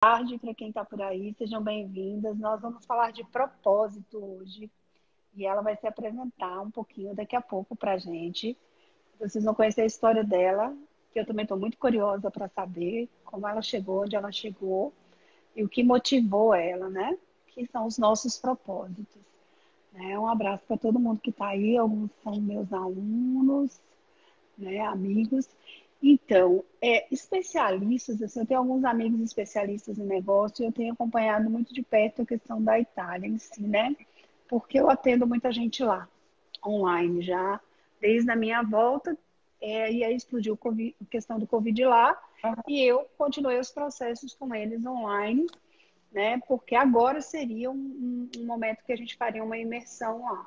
Tarde para quem está por aí, sejam bem-vindas. Nós vamos falar de propósito hoje e ela vai se apresentar um pouquinho daqui a pouco para a gente. Vocês vão conhecer a história dela, que eu também estou muito curiosa para saber como ela chegou, onde ela chegou e o que motivou ela, né? Que são os nossos propósitos. Né? Um abraço para todo mundo que está aí, alguns são meus alunos, né, amigos. Então, especialistas, assim, eu tenho alguns amigos especialistas em negócio e eu tenho acompanhado muito de perto a questão da Itália em si, né? Porque eu atendo muita gente lá, online já, desde a minha volta, e aí explodiu a questão do Covid lá, e eu continuei os processos com eles online, né? Porque agora seria um momento que a gente faria uma imersão lá.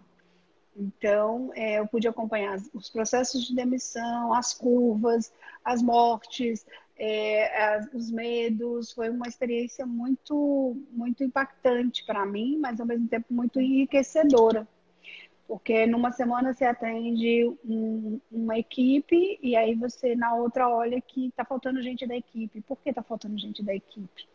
Então, eu pude acompanhar os processos de demissão, as curvas, as mortes, os medos. Foi uma experiência muito, muito impactante para mim, mas ao mesmo tempo muito enriquecedora. Porque numa semana você atende uma equipe e aí você na outra olha que está faltando gente da equipe. Por que está faltando gente da equipe?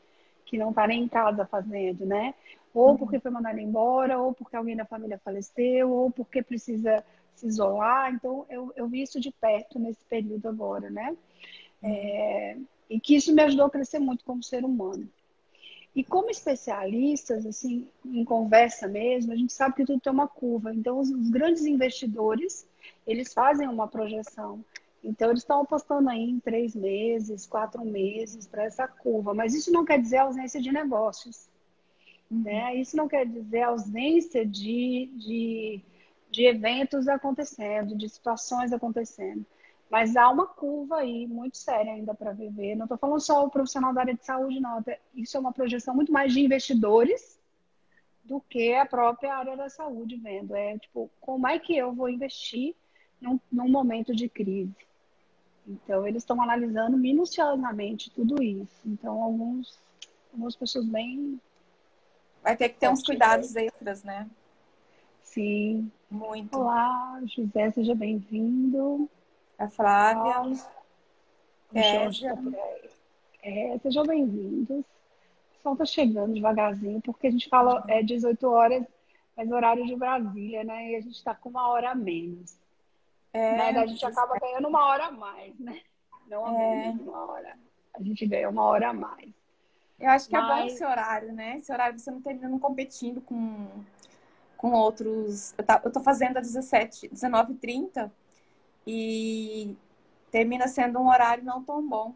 Que não está nem em casa fazendo, né? Ou porque foi mandado embora, ou porque alguém da família faleceu, ou porque precisa se isolar. Então, eu vi isso de perto nesse período agora, né? E que isso me ajudou a crescer muito como ser humano. E como especialistas, assim, em conversa mesmo, a gente sabe que tudo tem uma curva. Então, os grandes investidores, eles fazem uma projeção. Então, eles estão apostando aí em 3 meses, 4 meses para essa curva. Mas isso não quer dizer ausência de negócios, né? Isso não quer dizer ausência de eventos acontecendo, de situações acontecendo. Mas há uma curva aí muito séria ainda para viver. Não estou falando só o profissional da área de saúde, não. Isso é uma projeção muito mais de investidores do que a própria área da saúde vendo. Tipo, como é que eu vou investir num momento de crise? Então, eles estão analisando minuciosamente tudo isso. Então, algumas pessoas bem Vai ter que ter uns fortes. cuidados extras, né? Sim. Muito. Olá, José, seja bem-vindo. A Flávia, Paulo, o Jorge Késia. está por aí. Sejam bem-vindos. O pessoal está chegando devagarzinho, porque a gente fala 18 horas, mas horário de Brasília, né? E a gente está com 1 hora a menos. Na É, verdade, a gente acaba ganhando 1 hora a mais, né? Não a menos, é, 1 hora. A gente ganha 1 hora a mais. eu acho que é bom Mas, esse horário, né? Esse horário você não termina competindo com outros. Eu tô fazendo às 19h30 e termina sendo um horário não tão bom.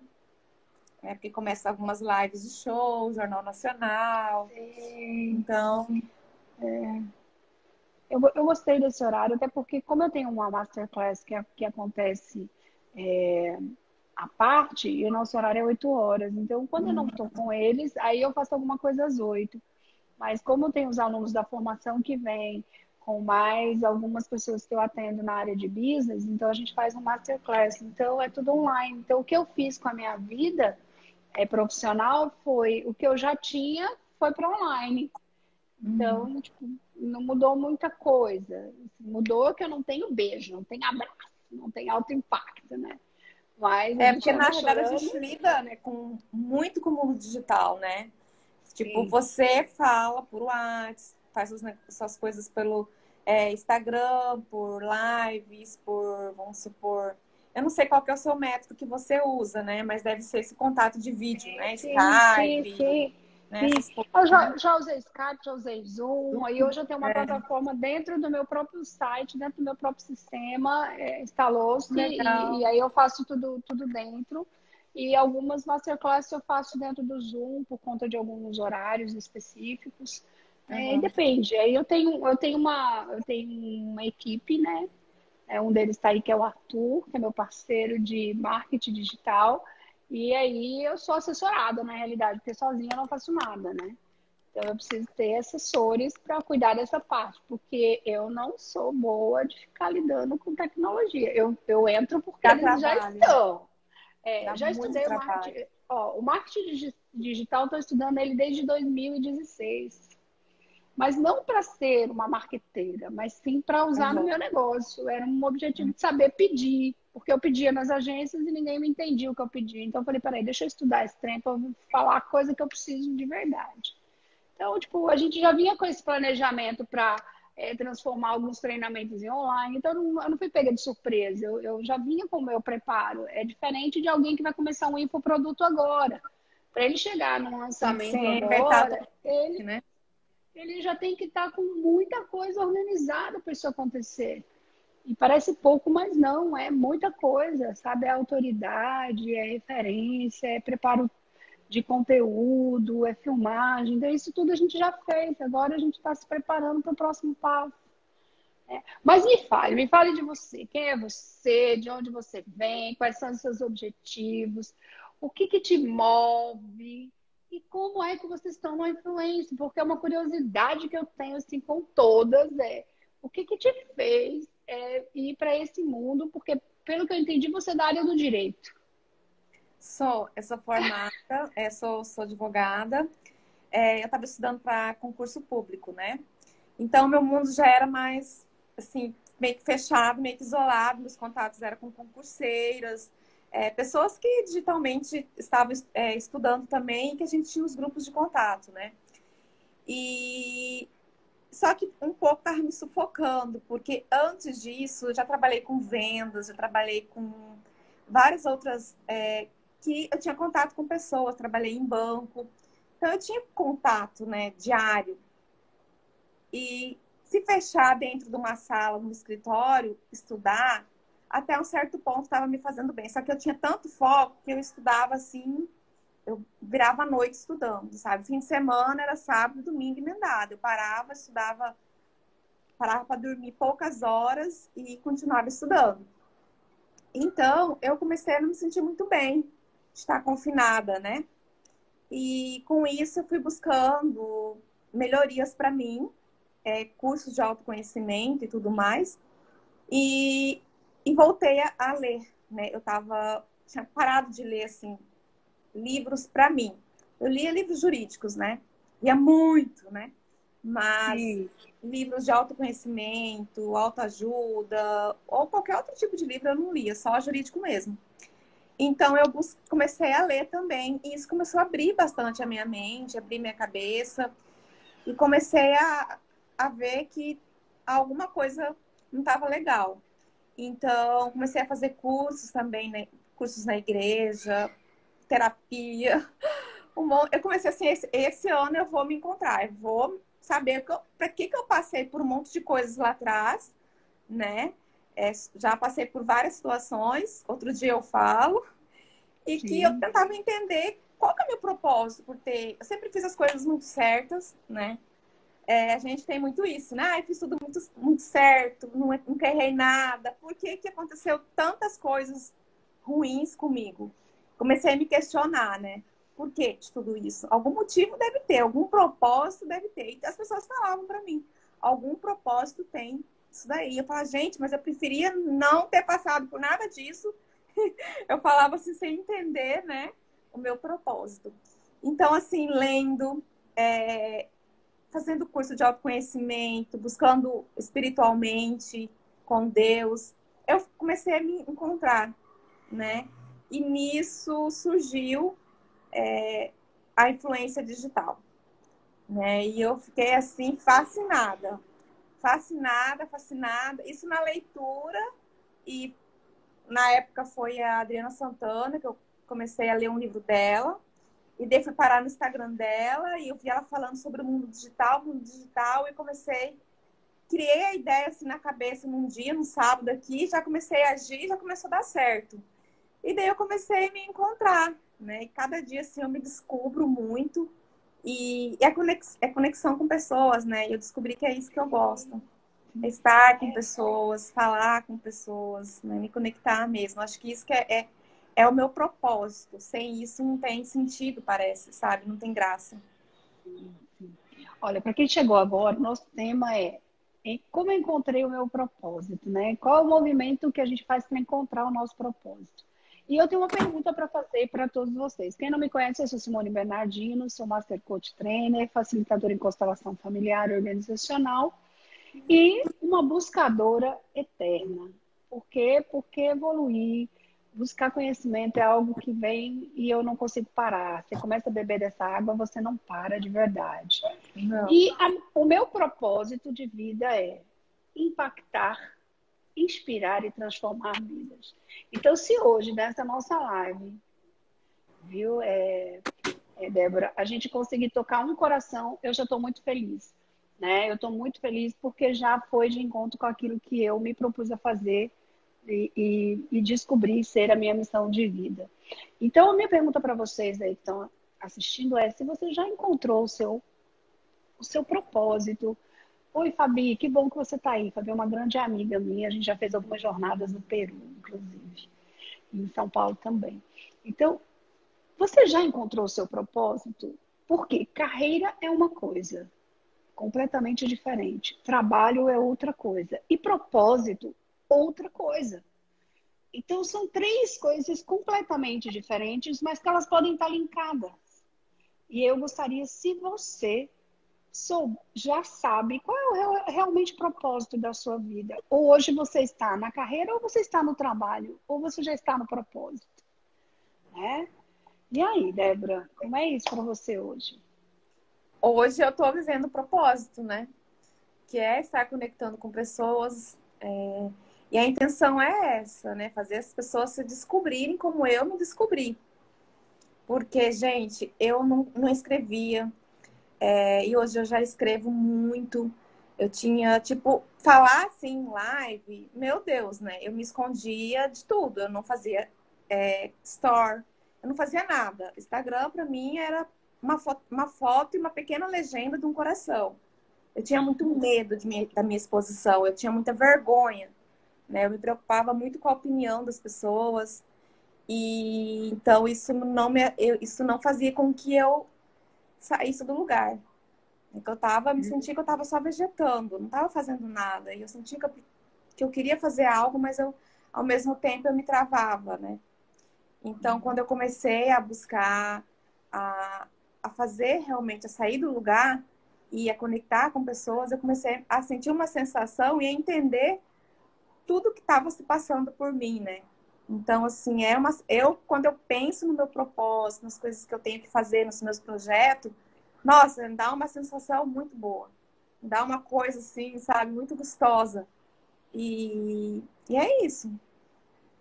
Né? Porque começa algumas lives de show, Jornal Nacional. sim, Então, eu gostei desse horário, até porque, como eu tenho uma masterclass que acontece à parte, e o nosso horário é 8 horas. Então, quando eu não estou com eles, aí eu faço alguma coisa às 8. Mas como tem os alunos da formação que vêm, com mais algumas pessoas que eu atendo na área de business, então a gente faz um masterclass. Então, é tudo online. Então, o que eu fiz com a minha vida profissional foi o que eu já tinha, foi para online. Então, tipo, não mudou muita coisa. Mudou que eu não tenho beijo, não tenho abraço, não tenho alto impacto, né? Mas a gente porque na anda realidade a chorando. gente lida, né, muito com o mundo digital, né? Tipo, Sim, você fala por WhatsApp, faz suas coisas pelo Instagram, por lives, vamos supor. Eu não sei qual que é o seu método que você usa, né? Mas deve ser esse contato de vídeo, né? sim, sim, Skype, sim, né? sim. Essas coisas, Eu né? já usei Skype, já usei Zoom, aí hoje eu tenho uma plataforma dentro do meu próprio site, dentro do meu próprio sistema, instalou-se, e Legal. aí eu faço tudo dentro. E algumas masterclasses eu faço dentro do Zoom, por conta de alguns horários específicos. E Uhum. depende. Aí eu tenho uma equipe, né? Um deles está aí, que é o Arthur, que é meu parceiro de marketing digital. E aí eu sou assessorada, na realidade, porque sozinha eu não faço nada, né? Então eu preciso ter assessores para cuidar dessa parte, porque eu não sou boa de ficar lidando com tecnologia. Eu entro porque Dá eles já trabalho, estão. dá Já muito estudei o trabalho. marketing. Ó, o marketing digital, estou estudando ele desde 2016. Mas não para ser uma marqueteira, mas sim para usar no Uhum. meu negócio. Era um objetivo de saber pedir, porque eu pedia nas agências e ninguém me entendia o que eu pedia. Então eu falei, peraí, deixa eu estudar esse trem para falar a coisa que eu preciso de verdade. Então, tipo, a gente já vinha com esse planejamento para transformar alguns treinamentos em online. Então, eu não fui pega de surpresa. Eu já vinha com o meu preparo. É diferente de alguém que vai começar um infoproduto agora. Para ele chegar num Tem que lançamento ser apertado, agora, ele, né? ele já tem que estar com muita coisa organizada para isso acontecer. E parece pouco, mas não, é muita coisa, sabe? É autoridade, é referência, é preparo de conteúdo, é filmagem. Então, isso tudo a gente já fez. Agora a gente está se preparando para o próximo passo. Mas me fale de você. Quem é você? De onde você vem? Quais são os seus objetivos? O que que te move? E como é que vocês estão no influência? Porque é uma curiosidade que eu tenho assim com todas o que que te fez ir para esse mundo? Porque pelo que eu entendi, você é da área do direito. Eu sou formada, sou advogada. Eu estava estudando para concurso público, né? Então, meu mundo já era mais, assim, meio que fechado, meio que isolado. Meus contatos eram com concurseiras, pessoas que digitalmente estavam estudando também, que a gente tinha os grupos de contato, né? E só que um pouco estava me sufocando, porque antes disso eu já trabalhei com vendas, já trabalhei com várias outras que eu tinha contato com pessoas, trabalhei em banco. Então eu tinha contato, né, diário. E se fechar dentro de uma sala, no escritório, estudar, até um certo ponto estava me fazendo bem. Só que eu tinha tanto foco que eu estudava assim, eu virava a noite estudando, sabe? Fim de semana era sábado, domingo emendado. Eu parava, estudava, parava para dormir poucas horas e continuava estudando. Então, eu comecei a não me sentir muito bem de estar confinada, né? E com isso eu fui buscando melhorias para mim, cursos de autoconhecimento e tudo mais. E, e voltei a ler, né? Tinha parado de ler, assim, livros para mim. Eu lia livros jurídicos, né? Lia muito, né? Mas Sim. livros de autoconhecimento, autoajuda, ou qualquer outro tipo de livro eu não lia, só jurídico mesmo. Então eu comecei a ler também, e isso começou a abrir bastante a minha mente, abrir minha cabeça, e comecei a ver que alguma coisa não estava legal. Então comecei a fazer cursos também, né? Cursos na igreja, terapia. Eu comecei assim, esse ano eu vou me encontrar, eu vou saber para que eu passei por um monte de coisas lá atrás, né? Já passei por várias situações, outro dia eu falo, e que eu Sim. tentava entender qual que é o meu propósito, porque eu sempre fiz as coisas muito certas, né? A gente tem muito isso, né? Eu fiz tudo muito, muito certo, nunca errei nada. Por que que aconteceu tantas coisas ruins comigo? Comecei a me questionar, né? Por que de tudo isso? Algum motivo deve ter, algum propósito deve ter. E as pessoas falavam para mim, algum propósito tem isso daí. Eu falava, gente, mas eu preferia não ter passado por nada disso. Eu falava assim, sem entender, né? O meu propósito. Então, assim, lendo, fazendo curso de autoconhecimento, buscando espiritualmente com Deus, eu comecei a me encontrar, né? E nisso surgiu a influência digital, né? E eu fiquei assim fascinada, fascinada, fascinada. Isso na leitura, e na época foi a Adriana Santana que eu comecei a ler um livro dela. E daí fui parar no Instagram dela e eu vi ela falando sobre o mundo digital, e criei a ideia assim na cabeça num dia, num sábado aqui, já comecei a agir, já começou a dar certo. E daí eu comecei a me encontrar, né? E cada dia assim eu me descubro muito, e é conexão com pessoas, né? E eu descobri que é isso que eu gosto. É estar com pessoas, falar com pessoas, né? Me conectar mesmo. Acho que isso que é o meu propósito. Sem isso não tem sentido, parece, sabe? Não tem graça. Olha, para quem chegou agora, nosso tema é como eu encontrei o meu propósito, né? Qual é o movimento que a gente faz para encontrar o nosso propósito? E eu tenho uma pergunta para fazer para todos vocês. Quem não me conhece, eu sou Simone Bernardino, sou Master Coach Trainer, facilitadora em constelação familiar e organizacional e uma buscadora eterna. Por quê? Porque evoluir, buscar conhecimento é algo que vem e eu não consigo parar. Você começa a beber dessa água, você não para de verdade. Não. E o meu propósito de vida é impactar, inspirar e transformar vidas. Então, se hoje, nessa nossa live, viu, Débora, a gente conseguir tocar um coração, eu já estou muito feliz. Né? Eu estou muito feliz porque já foi de encontro com aquilo que eu me propus a fazer e descobrir ser a minha missão de vida. Então, a minha pergunta para vocês aí que estão assistindo é se você já encontrou o seu propósito. Oi, Fabi, que bom que você está aí. Fabi é uma grande amiga minha, a gente já fez algumas jornadas no Peru, inclusive, e em São Paulo também. Então, você já encontrou o seu propósito? Porque carreira é uma coisa completamente diferente, trabalho é outra coisa e propósito, outra coisa. Então, são três coisas completamente diferentes, mas que elas podem estar linkadas. E eu gostaria, se você já sabe qual é realmente o propósito da sua vida. Ou hoje você está na carreira, ou você está no trabalho, ou você já está no propósito. Né? E aí, Débora, como é isso para você hoje? Hoje eu estou vivendo o propósito, né? Que é estar conectando com pessoas. E a intenção é essa, né? Fazer as pessoas se descobrirem como eu me descobri. Porque, gente, eu não escrevia. E hoje eu já escrevo muito. Eu tinha, tipo, falar assim em live, meu Deus, né? Eu me escondia de tudo. Eu não fazia store, eu não fazia nada. Instagram, pra mim, era uma foto e uma pequena legenda de um coração. Eu tinha muito medo da minha exposição, eu tinha muita vergonha, né? Eu me preocupava muito com a opinião das pessoas. E então isso não fazia com que eu saísse do lugar. Me sentia que eu estava só vegetando, não estava fazendo nada. E eu sentia que eu queria fazer algo, mas ao mesmo tempo eu me travava, né? Então, quando eu comecei a buscar, a fazer realmente, a sair do lugar e a conectar com pessoas, eu comecei a sentir uma sensação e a entender tudo que estava se passando por mim, né? Então, assim, quando eu penso no meu propósito, nas coisas que eu tenho que fazer, nos meus projetos, nossa, me dá uma sensação muito boa. Me dá uma coisa, assim, sabe, muito gostosa. E é isso.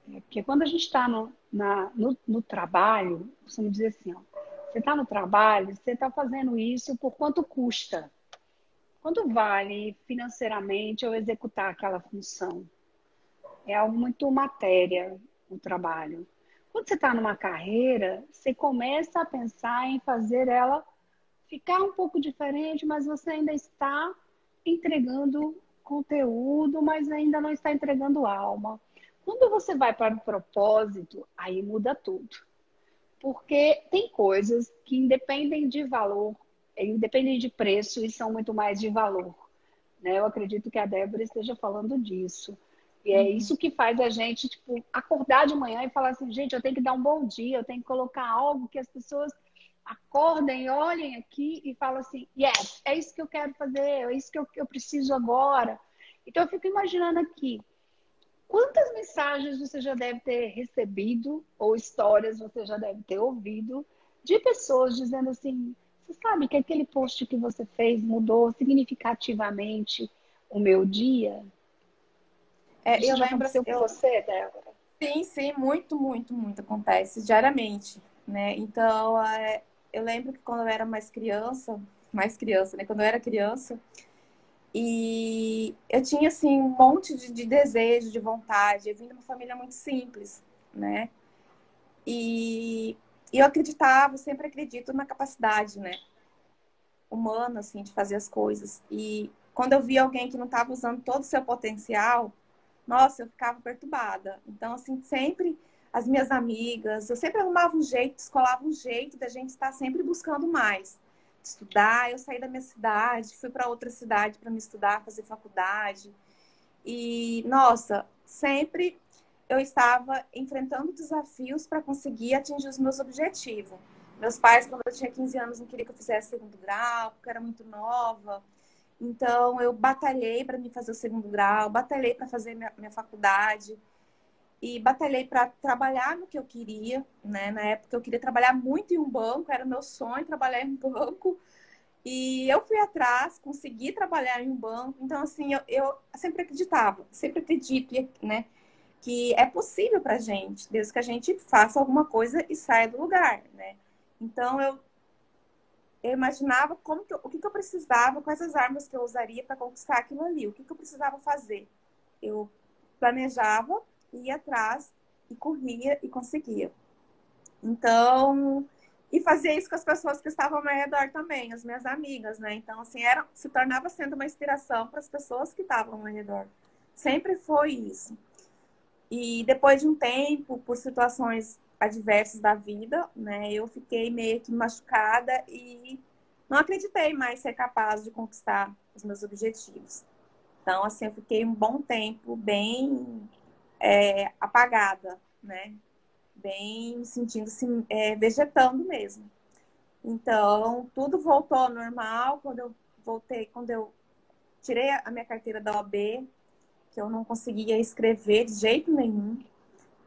Porque quando a gente está no trabalho, vamos dizer assim, ó, você está no trabalho, você está fazendo isso por quanto custa? Quanto vale financeiramente eu executar aquela função? É algo muito matéria, o trabalho. Quando você está numa carreira, você começa a pensar em fazer ela ficar um pouco diferente, mas você ainda está entregando conteúdo, mas ainda não está entregando alma. Quando você vai para o propósito, aí muda tudo. Porque tem coisas que independem de valor, independem de preço e são muito mais de valor. Né? Eu acredito que a Débora esteja falando disso. E é Uhum. isso que faz a gente, tipo, acordar de manhã e falar assim, gente, eu tenho que dar um bom dia, eu tenho que colocar algo que as pessoas acordem, olhem aqui e falam assim, yes, é isso que eu quero fazer, é isso que eu preciso agora. Então eu fico imaginando aqui, quantas mensagens você já deve ter recebido, ou histórias você já deve ter ouvido, de pessoas dizendo assim, você sabe que aquele post que você fez mudou significativamente o meu dia? Isso Eu já lembro, aconteceu com você, Débora? sim, sim, muito, muito, muito acontece diariamente, né? Então, eu lembro que quando eu era mais criança, né? Quando eu era criança, e eu tinha, assim, um monte de desejo, de vontade. Eu vim de uma família muito simples, né? E, e eu acreditava, sempre acredito na capacidade, né? Humana, assim, de fazer as coisas. E quando eu via alguém que não estava usando todo o seu potencial, nossa, eu ficava perturbada. Então, assim, sempre as minhas amigas, eu sempre arrumava um jeito, descolava um jeito da gente estar sempre buscando mais. Estudar, eu saí da minha cidade, fui para outra cidade para me estudar, fazer faculdade. E, nossa, sempre eu estava enfrentando desafios para conseguir atingir os meus objetivos. Meus pais, quando eu tinha 15 anos, não queriam que eu fizesse segundo grau, porque eu era muito nova. Então, eu batalhei para me fazer o segundo grau, batalhei para fazer minha faculdade e batalhei para trabalhar no que eu queria, né? Na época, eu queria trabalhar muito em um banco, era meu sonho trabalhar em um banco. E eu fui atrás, consegui trabalhar em um banco. Então, assim, eu sempre acreditava, sempre acredito, né? Que é possível pra gente, desde que a gente faça alguma coisa e saia do lugar, né? Então, eu imaginava o que eu precisava, quais as armas que eu usaria para conquistar aquilo ali, o que eu precisava fazer. Eu planejava, ia atrás e corria e conseguia. Então, e fazia isso com as pessoas que estavam ao meu redor também, as minhas amigas, né? Então, assim, se tornava sendo uma inspiração para as pessoas que estavam ao meu redor. Sempre foi isso. E depois de um tempo, por situações adversas da vida, né, eu fiquei meio que machucada e não acreditei mais ser capaz de conquistar os meus objetivos. Então, assim, eu fiquei um bom tempo bem apagada, né? Bem sentindo-se vegetando mesmo. Então, tudo voltou ao normal quando eu tirei a minha carteira da OAB, que eu não conseguia escrever de jeito nenhum.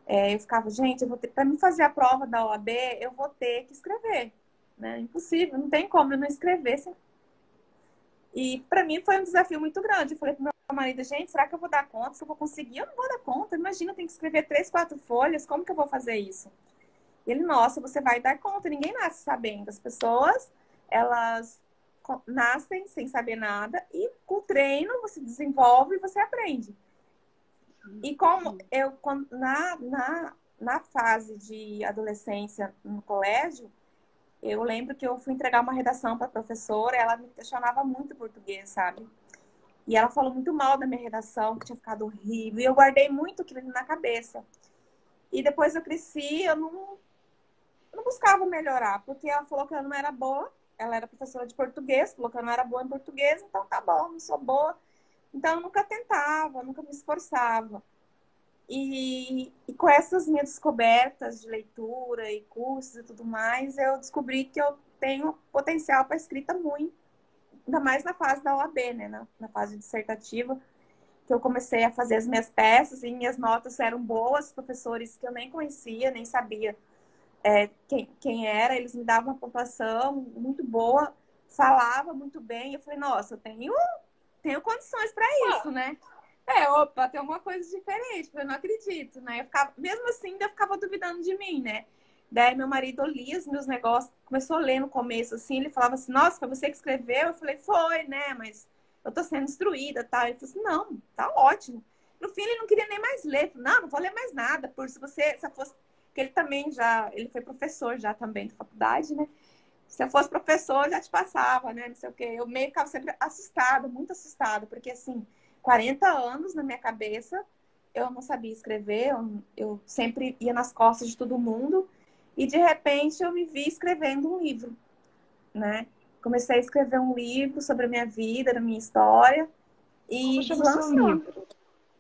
Eu ficava, gente, para me fazer a prova da OAB, eu vou ter que escrever, né? Impossível, não tem como eu não escrever. E para mim foi um desafio muito grande. Eu falei pro meu marido, gente, será que eu vou dar conta? Se eu vou conseguir, eu não vou dar conta. Imagina, eu tenho que escrever 3, 4 folhas, como que eu vou fazer isso? E ele, nossa, você vai dar conta, ninguém nasce sabendo. As pessoas, elas nascem sem saber nada e com treino você desenvolve e você aprende. E como na fase de adolescência no colégio, eu lembro que eu fui entregar uma redação para a professora, ela me questionava muito português, sabe? E ela falou muito mal da minha redação, que tinha ficado horrível, e eu guardei muito aquilo na cabeça. E depois eu cresci, eu não buscava melhorar, porque ela falou que eu não era boa, ela era professora de português, falou que eu não era boa em português, então tá bom, não sou boa. Então eu nunca tentava, nunca me esforçava. E com essas minhas descobertas de leitura e cursos e tudo mais, eu descobri que eu tenho potencial para escrita muito, ainda mais na fase da OAB, né? Na fase dissertativa, que eu comecei a fazer as minhas peças e minhas notas eram boas, professores que eu nem conhecia, nem sabia quem era, eles me davam uma pontuação muito boa, falava muito bem, eu falei, nossa, eu tenho condições para isso, né? Opa, tem alguma coisa diferente, eu não acredito, né? Mesmo assim, eu ficava duvidando de mim, né? Daí meu marido lia os meus negócios, começou a ler no começo, assim, ele falava assim, nossa, foi você que escreveu? Eu falei, foi, né? Mas eu tô sendo instruída, tá? Ele falou assim, não, tá ótimo. No fim, ele não queria nem mais ler. Falei, não vou ler mais nada, por se eu fosse... Porque ele também ele foi professor já também da faculdade, né? Se eu fosse professor, já te passava, né? Não sei o quê. Eu meio que ficava sempre assustada, muito assustada, porque assim, 40 anos na minha cabeça, eu não sabia escrever, eu sempre ia nas costas de todo mundo, e de repente eu me vi escrevendo um livro, né? Comecei a escrever um livro sobre a minha vida, a minha história, Como e chama o seu deslançando. livro?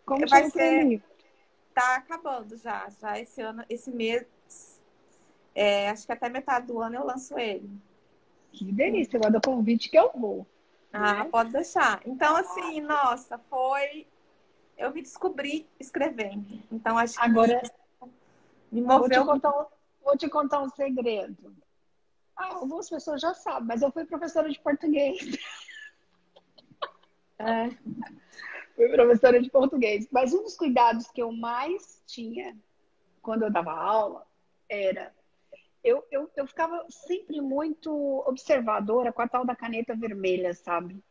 Como Vai chama o seu ser, livro? tá acabando já esse ano, esse mês, acho que até metade do ano eu lanço ele. Que delícia, guarda o convite que eu vou. Ah, Né? pode deixar. Então, assim, nossa, eu me descobri escrevendo. Então, acho que Agora, me vou te moveu muito. contar vou te contar um segredo. Algumas pessoas já sabem, mas eu fui professora de português. É, Fui professora de português. Mas um dos cuidados que eu mais tinha quando eu dava aula era. Eu ficava sempre muito observadora com a tal da caneta vermelha, sabe?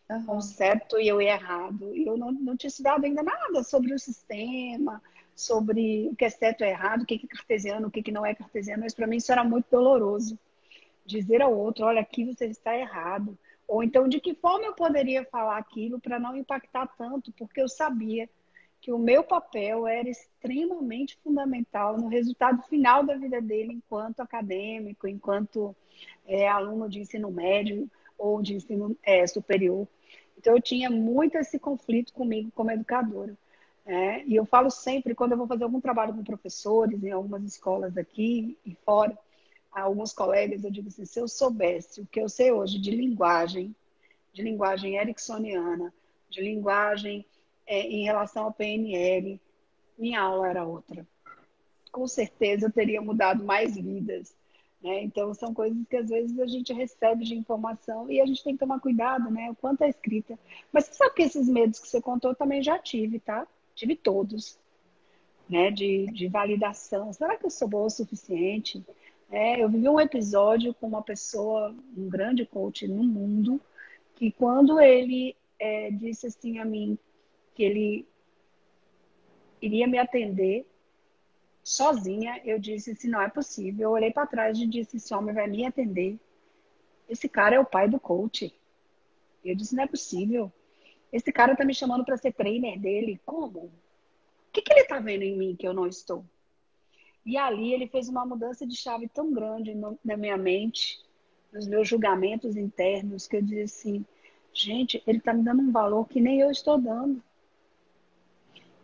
Com o aham. certo e eu errado. E eu não tinha estudado ainda nada sobre o sistema, sobre o que é certo e errado, o que é cartesiano, o que não é cartesiano. Mas para mim isso era muito doloroso. Dizer ao outro, olha, aqui você está errado. Ou então, de que forma eu poderia falar aquilo para não impactar tanto, porque eu sabia que o meu papel era extremamente fundamental no resultado final da vida dele, enquanto acadêmico, enquanto aluno de ensino médio ou de ensino superior. Então, eu tinha muito esse conflito comigo como educadora. E eu falo sempre, quando eu vou fazer algum trabalho com professores, em algumas escolas aqui e fora, a alguns colegas, eu digo assim, se eu soubesse o que eu sei hoje de linguagem, de linguagem ericksoniana, de linguagem em relação ao PNL, minha aula era outra. Com certeza eu teria mudado mais vidas. Né? Então, são coisas que às vezes a gente recebe de informação e a gente tem que tomar cuidado, né? O quanto é escrita. Mas você sabe que esses medos que você contou eu também já tive, tá? Tive todos, né? De validação. Será que eu sou boa o suficiente? Eu vivi um episódio com uma pessoa, um grande coach no mundo, que quando ele disse assim a mim que ele iria me atender sozinha, eu disse assim, não é possível. Eu olhei para trás e disse, esse homem vai me atender. Esse cara é o pai do coach. Eu disse, não é possível. Esse cara está me chamando para ser trainer dele. Como? O que ele está vendo em mim que eu não estou? E ali ele fez uma mudança de chave tão grande na minha mente, nos meus julgamentos internos, que eu disse assim, gente, ele está me dando um valor que nem eu estou dando.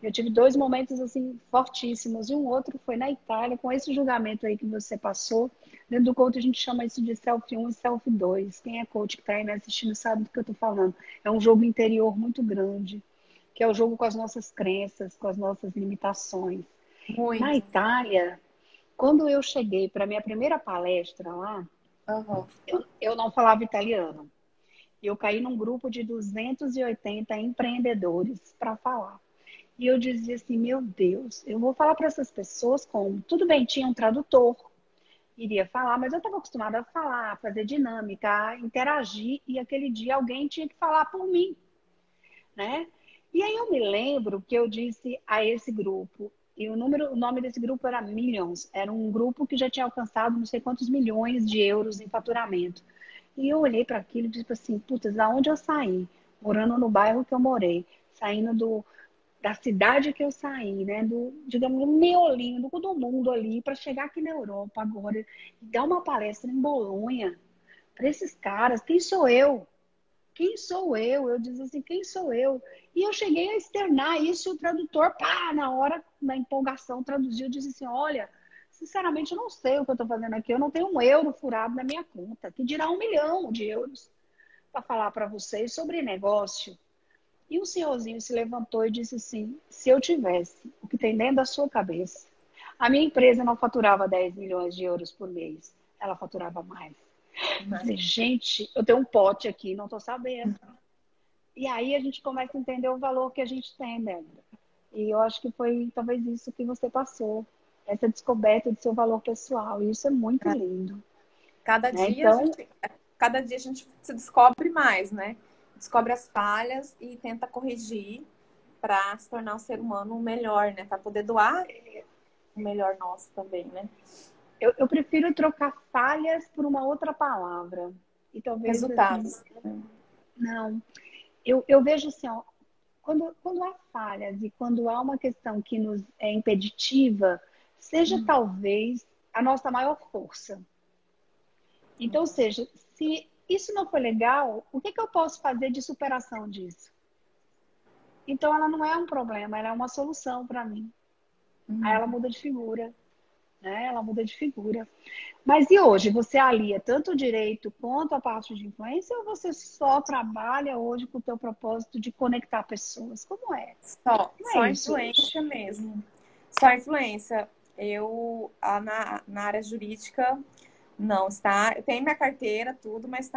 Eu tive dois momentos assim fortíssimos. E um outro foi na Itália, com esse julgamento aí que você passou. Dentro do coach a gente chama isso de self 1 e self 2. Quem é coach que está aí me assistindo sabe do que eu estou falando. É um jogo interior muito grande, que é o jogo com as nossas crenças, com as nossas limitações. Na Muito. Itália, quando eu cheguei para a minha primeira palestra lá, Uhum. eu não falava italiano. Eu caí num grupo de 280 empreendedores para falar. E eu dizia assim, meu Deus, eu vou falar para essas pessoas como? Tudo bem, tinha um tradutor, iria falar, mas eu estava acostumada a falar, a fazer dinâmica, a interagir, e aquele dia alguém tinha que falar por mim, né? E aí eu me lembro que eu disse a esse grupo, e o nome desse grupo era Millions, era um grupo que já tinha alcançado não sei quantos milhões de euros em faturamento. E eu olhei para aquilo e disse assim, putz, aonde eu saí? Morando no bairro que eu morei, saindo da cidade que eu saí, né? Digamos, do miolinho do mundo ali, para chegar aqui na Europa agora e dar uma palestra em Bolonha para esses caras. Quem sou eu? Quem sou eu? Eu dizia assim, quem sou eu? E eu cheguei a externar isso e o tradutor, pá, na hora, na empolgação, traduziu e disse assim, olha, sinceramente, eu não sei o que eu estou fazendo aqui, eu não tenho um euro furado na minha conta, que dirá 1 milhão de euros para falar para vocês sobre negócio. E um senhorzinho se levantou e disse assim, se eu tivesse o que tem dentro da sua cabeça, a minha empresa não faturava 10 milhões de euros por mês, ela faturava mais. Eu falei, gente, eu tenho um pote aqui, não estou sabendo. E aí a gente começa a entender o valor que a gente tem, Débora. E eu acho que foi talvez isso que você passou, essa descoberta do seu valor pessoal. E isso é muito lindo. Cada Né? dia a Então, gente, cada dia a gente se descobre mais, né? Descobre as falhas e tenta corrigir para se tornar um ser humano melhor, né? Para poder doar o melhor nosso também, né? eu prefiro trocar falhas por uma outra palavra. E talvez, assim, Resultados. não. Eu vejo assim, ó, quando há falhas e quando há uma questão que nos é impeditiva, seja talvez a nossa maior força. Então, seja, se isso não for legal, o que eu posso fazer de superação disso? Então, ela não é um problema, ela é uma solução para mim. Aí ela muda de figura, né? Ela muda de figura. Mas e hoje, você alia tanto o direito quanto a parte de influência ou você só trabalha hoje com o teu propósito de conectar pessoas? Como é? Como é Só isso hoje? influência mesmo. Só influência. Na área jurídica, não está. Eu tenho minha carteira, tudo, mas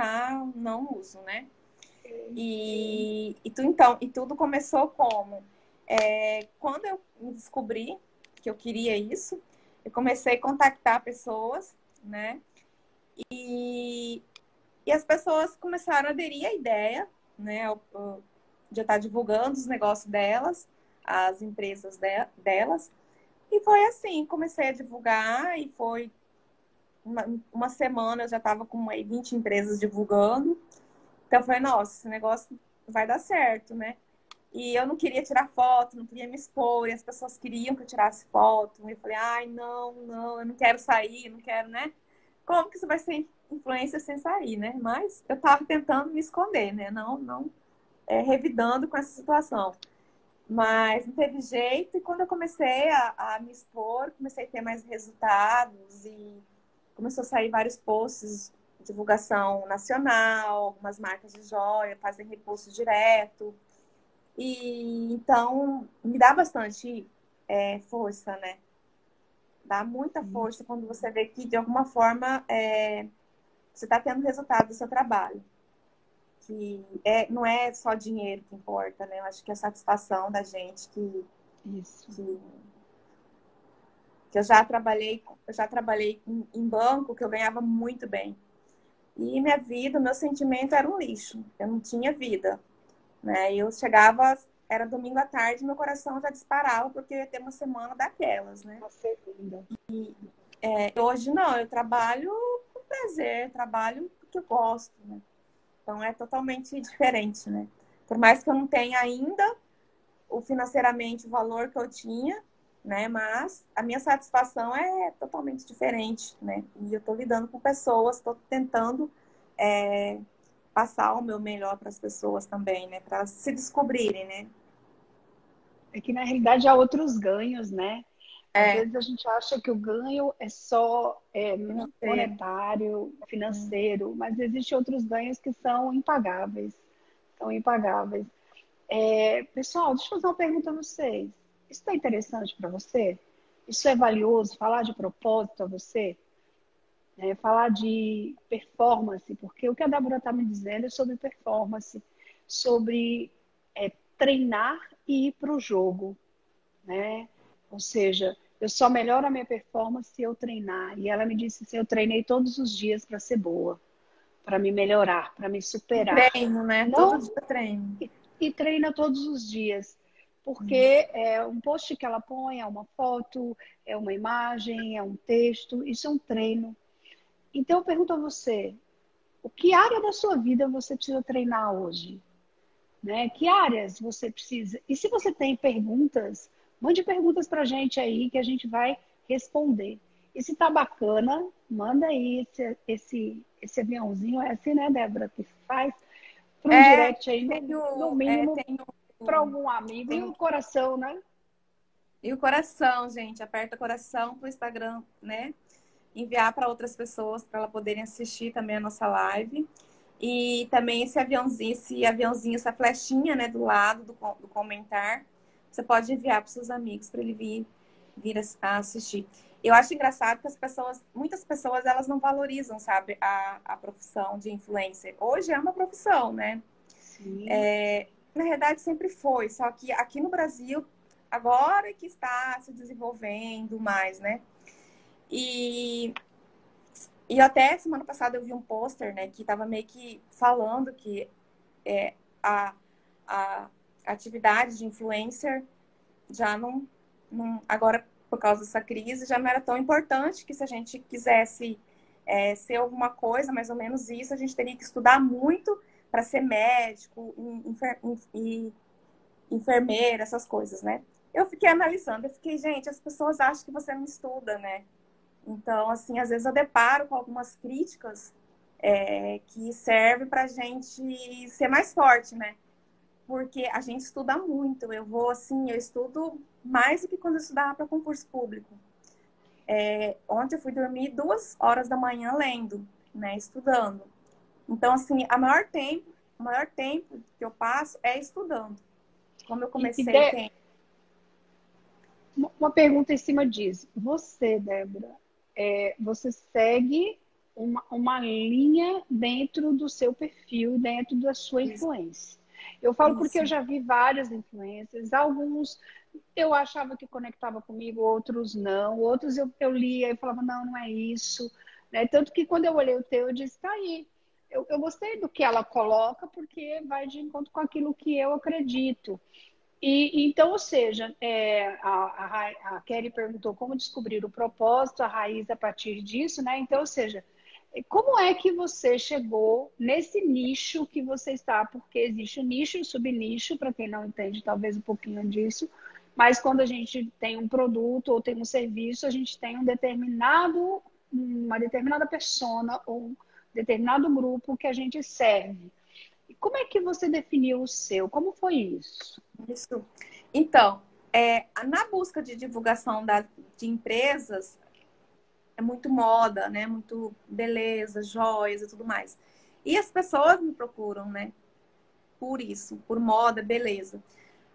não uso, né? E tudo começou como? Quando eu me descobri que eu queria isso, eu comecei a contactar pessoas, né? E, e as pessoas começaram a aderir à ideia, né? De eu estar divulgando os negócios delas, as empresas delas. E foi assim, comecei a divulgar e foi uma semana eu já estava com 20 empresas divulgando. Então eu falei, nossa, esse negócio vai dar certo, né? E eu não queria tirar foto, não queria me expor, e as pessoas queriam que eu tirasse foto. E eu falei, ai, não, eu não quero sair, não quero, né? Como que você vai ser influencer sem sair, né? Mas eu tava tentando me esconder, né? Não, revidando com essa situação. Mas não teve jeito, e quando eu comecei a me expor, comecei a ter mais resultados, e começou a sair vários posts divulgação nacional, algumas marcas de joia fazem recurso direto. E então me dá bastante força, né? Dá muita força quando você vê que, de alguma forma, você está tendo resultado do seu trabalho. Que não é só dinheiro que importa, né? Eu acho que é a satisfação da gente Isso. que eu já trabalhei em banco que eu ganhava muito bem. E minha vida, meu sentimento era um lixo. Eu não tinha vida, né? Eu chegava, era domingo à tarde, meu coração já disparava porque eu ia ter uma semana daquelas, né? Uma segunda. Hoje não, eu trabalho com prazer, trabalho porque eu gosto, né? Então é totalmente diferente, né? Por mais que eu não tenha ainda financeiramente o valor que eu tinha, né? Mas a minha satisfação é totalmente diferente, né? E eu tô lidando com pessoas, tô tentando passar o meu melhor para as pessoas também, né? Para se descobrirem, né? É que na realidade há outros ganhos, né? Às É, vezes a gente acha que o ganho é só financeiro. monetário, financeiro, mas existem outros ganhos que são impagáveis. São impagáveis. Pessoal, deixa eu fazer uma pergunta a vocês. Isso está interessante para você? Isso é valioso? Falar de propósito a você? Falar de performance, porque o que a Débora está me dizendo é sobre performance, sobre treinar e ir para o jogo, né? Ou seja, eu só melhoro a minha performance se eu treinar. E ela me disse assim, eu treinei todos os dias para ser boa, para me melhorar, para me E superar. treino, né? Todo Não, dia treino. e treina todos os dias. Porque é um post que ela põe, é uma foto, é uma imagem, é um texto, isso é um treino. Então eu pergunto a você, o que área da sua vida você precisa treinar hoje? Né? Que áreas você precisa? E se você tem perguntas, mande perguntas para a gente aí que a gente vai responder. E se tá bacana, manda aí esse aviãozinho, é assim, né, Débora, que faz, para um direct aí, no mínimo, para algum amigo. E o Tenho, coração, né? e o coração, gente, aperta o coração pro Instagram, né? Enviar para outras pessoas para elas poderem assistir também a nossa live. E também esse aviãozinho, essa flechinha, né, do lado do comentar, você pode enviar para seus amigos para ele vir a assistir. Eu acho engraçado que muitas pessoas, elas não valorizam, sabe, a profissão de influencer. Hoje é uma profissão, né? Sim. Na verdade, sempre foi, só que aqui no Brasil, agora é que está se desenvolvendo mais, né? E até semana passada eu vi um pôster, né, que tava meio que falando que a, a atividade de influencer já agora, por causa dessa crise, já não era tão importante, que se a gente quisesse ser alguma coisa, mais ou menos isso, a gente teria que estudar muito para ser médico e enfermeira, essas coisas, né? Eu fiquei analisando, gente, as pessoas acham que você não estuda, né? Então, assim, às vezes eu deparo com algumas críticas que servem para a gente ser mais forte, né? Porque a gente estuda muito. Eu estudo mais do que quando eu estudava para concurso público. Ontem eu fui dormir 2 horas da manhã lendo, né? Estudando. Então, assim, o maior tempo que eu passo é estudando. Como eu E comecei tem. uma pergunta em cima disso. Você, Débora, você segue uma linha dentro do seu perfil, dentro da sua Isso. influência. Eu falo porque eu Isso. já vi várias influências, alguns eu achava que conectava comigo, outros não, outros eu lia e falava, não, não é isso. Né? Tanto que quando eu olhei o teu, eu disse, tá aí. Eu gostei do que ela coloca, porque vai de encontro com aquilo que eu acredito. Então, ou seja, a Kelly perguntou como descobrir o propósito, a raiz a partir disso, né? Então, ou seja, como é que você chegou nesse nicho que você está? Porque existe um nicho e um subnicho, para quem não entende talvez um pouquinho disso, mas quando a gente tem um produto ou tem um serviço, a gente tem uma determinada persona ou um determinado grupo que a gente serve. E como é que você definiu o seu? Como foi isso? Isso. Então, na busca de divulgação de empresas, é muito moda, né? Muito beleza, joias e tudo mais. E as pessoas me procuram, né? Por isso, por moda, beleza.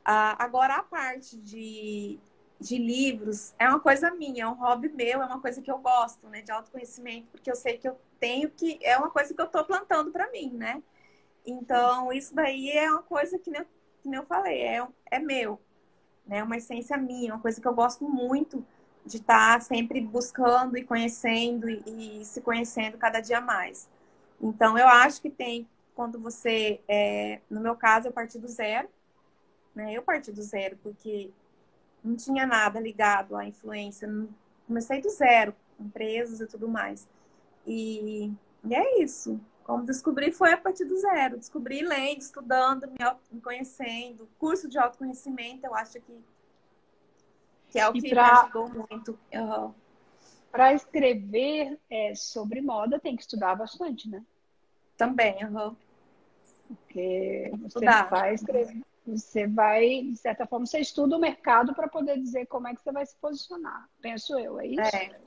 Agora, a parte de livros é uma coisa minha, é um hobby meu, é uma coisa que eu gosto, né? De autoconhecimento, porque eu sei que eu tenho que... É uma coisa que eu tô plantando para mim, né? Então, isso daí é uma coisa que nem eu falei, é meu, né? Uma essência minha, uma coisa que eu gosto muito de estar sempre buscando e conhecendo e se conhecendo cada dia mais. Então, eu acho que tem, quando você, no meu caso, eu parti do zero, né? Eu parti do zero, porque não tinha nada ligado à influência. Comecei do zero, empresas e tudo mais. E é isso. Como descobri foi a partir do zero. Descobri lendo, estudando, me conhecendo. Curso de autoconhecimento, eu acho que é o E que me ajudou muito. Uhum. para escrever sobre moda, tem que estudar bastante, né? Também, uhum. Porque você Estudar. vai escrever, você vai, de certa forma, você estuda o mercado para poder dizer como é que você vai se posicionar. Penso eu, é isso? É.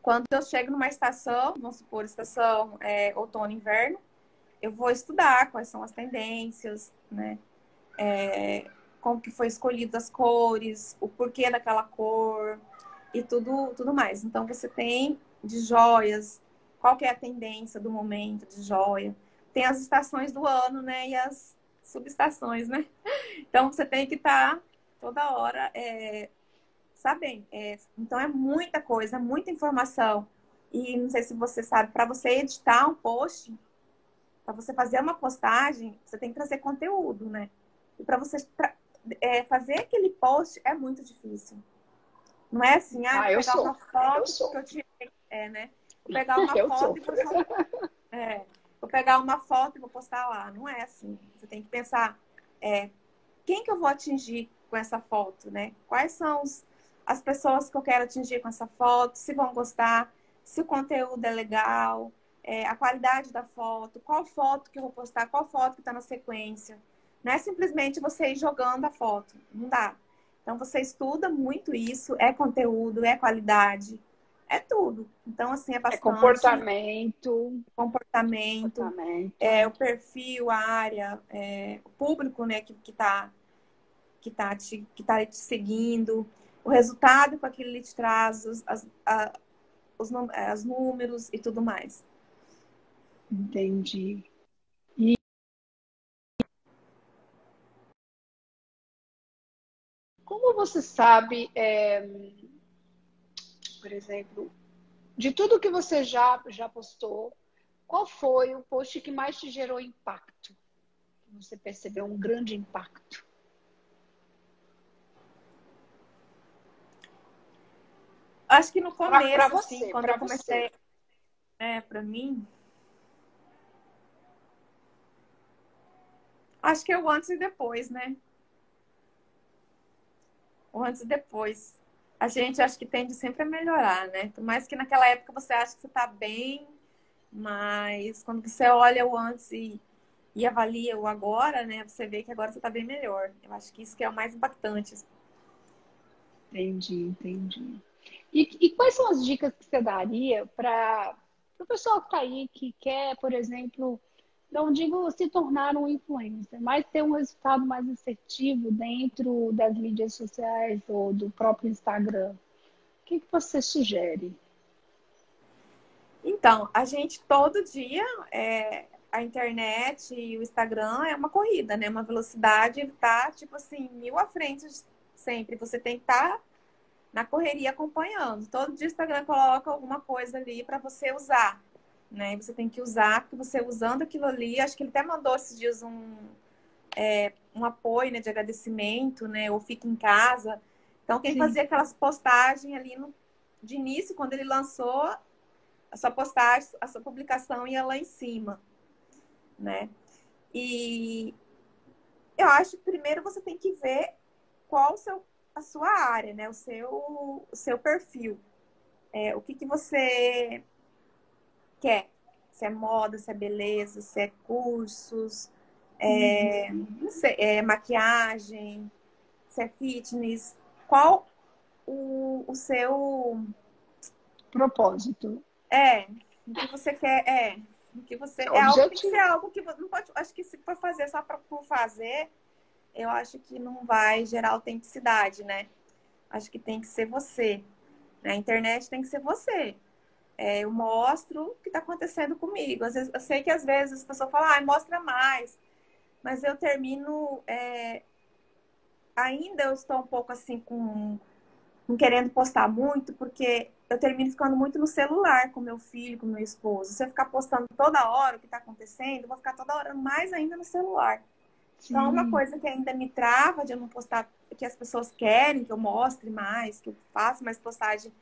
Quando eu chego numa estação, vamos supor, estação outono e inverno, eu vou estudar quais são as tendências, né? Como que foi escolhido as cores, o porquê daquela cor e tudo mais. Então, você tem de joias, qual que é a tendência do momento de joia. Tem as estações do ano, né? E as subestações, né? Então, você tem que estar toda hora sabendo. Então, é muita coisa, é muita informação. E não sei se você sabe, para você editar um post, para você fazer uma postagem, você tem que trazer conteúdo, né? E para você fazer aquele post é muito difícil. Não é assim, eu vou Eu pegar sou. uma foto que eu tirei, né? Vou pegar uma Eu foto sou. e vou pegar uma foto e vou postar lá. Não é assim. Você tem que pensar, quem que eu vou atingir com essa foto, né? Quais são as pessoas que eu quero atingir com essa foto, se vão gostar, se o conteúdo é legal, a qualidade da foto, qual foto que eu vou postar, qual foto que está na sequência. Não é simplesmente você ir jogando a foto. Não dá. Então, você estuda muito isso, é conteúdo, é qualidade, é tudo. Então, assim, é É bastante comportamento, comportamento, comportamento. o perfil, a área, o público, né, que tá te seguindo, o resultado que aquilo lhe traz, os números e tudo mais. Entendi. Como você sabe, por exemplo, de tudo que você já postou, qual foi o post que mais te gerou impacto? Você percebeu um grande impacto? Acho que no Para começo, assim, você, quando eu para você. comecei, para mim, acho que é o antes e depois, né? O antes e depois. A gente acho que tende sempre a melhorar, né? Por mais que naquela época você acha que você tá bem, mas quando você olha o antes e avalia o agora, né? Você vê que agora você tá bem melhor. Eu acho que isso que é o mais impactante. Entendi, entendi. E quais são as dicas que você daria para o pessoal que está aí, que quer, por exemplo, não digo se tornar um influencer, mas ter um resultado mais assertivo dentro das mídias sociais ou do próprio Instagram? O que você sugere? Então, a gente todo dia, a internet e o Instagram é uma corrida, né? Uma velocidade tá, tipo assim, mil à frente sempre. Você tem que estar na correria acompanhando. Todo dia o Instagram coloca alguma coisa ali para você usar, né? E você tem que usar, porque você usando aquilo ali, acho que ele até mandou esses dias um apoio, né, de agradecimento, né? Ou fica em casa. Então, quem Sim, fazia aquelas postagens ali de início, quando ele lançou, a sua postagem, a sua publicação ia lá em cima, né? E eu acho que primeiro você tem que ver qual a sua área, né? O seu perfil. O que você quer? Se é moda, se é beleza, se é cursos, não sei, maquiagem, se é fitness. Qual o seu Propósito. É, o que você quer, o que você é algo, tem que ser Objetivo. algo que você não pode, acho que se for fazer só por fazer, eu acho que não vai gerar autenticidade, né? Acho que tem que ser você. Na internet tem que ser você. Eu mostro o que está acontecendo comigo. Às vezes, eu sei que às vezes as pessoas falam, mostra mais. Mas eu termino, ainda eu estou um pouco assim com querendo postar muito, porque eu termino ficando muito no celular com meu filho, com meu esposo. Se eu ficar postando toda hora o que está acontecendo, eu vou ficar toda hora mais ainda no celular. Então, uma Sim. coisa que ainda me trava de eu não postar, que as pessoas querem que eu mostre mais, que eu faça mais postagem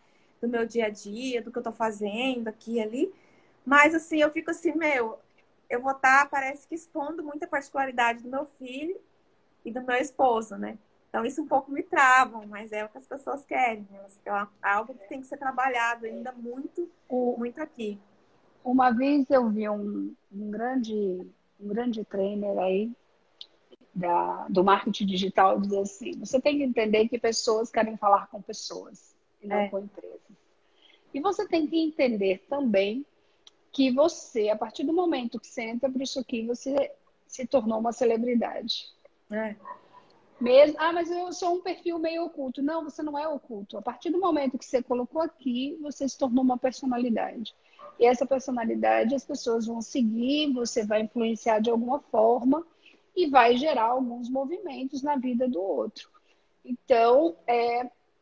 do meu dia a dia, do que eu tô fazendo aqui e ali. Mas, assim, eu fico assim, eu vou estar, parece que expondo muita particularidade do meu filho e do meu esposo, né? Então, isso um pouco me trava, mas é o que as pessoas querem, né? É algo que tem que ser trabalhado ainda muito, O, muito aqui. uma vez eu vi um grande trainer aí do marketing digital dizer assim, você tem que entender que pessoas querem falar com pessoas e não É, com empresas. E você tem que entender também que você, a partir do momento que você entra para isso aqui, você se tornou uma celebridade. é, Mesmo, mas eu sou um perfil meio oculto. Não, você não é oculto. A partir do momento que você colocou aqui, você se tornou uma personalidade. E essa personalidade as pessoas vão seguir, você vai influenciar de alguma forma e vai gerar alguns movimentos na vida do outro. Então,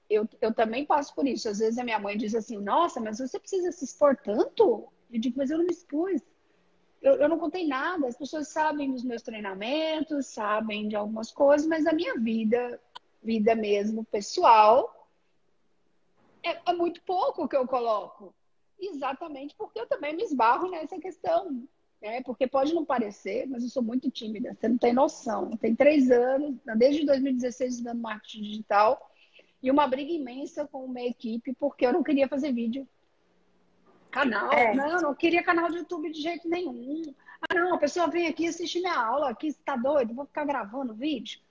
eu também passo por isso. Às vezes a minha mãe diz assim, nossa, mas você precisa se expor tanto? Eu digo, mas eu não me expus. Eu não contei nada. As pessoas sabem dos meus treinamentos, sabem de algumas coisas, mas a minha vida mesmo, pessoal, é muito pouco o que eu coloco. Exatamente porque eu também me esbarro nessa questão. Né? Porque pode não parecer, mas eu sou muito tímida. Você não tem noção. Tem 3 anos, desde 2016, estudando marketing digital, e uma briga imensa com uma equipe, porque eu não queria fazer vídeo. Canal? é, Não, eu não queria canal de YouTube de jeito nenhum. Não, a pessoa vem aqui assistir minha aula, aqui você tá doido, vou ficar gravando vídeo.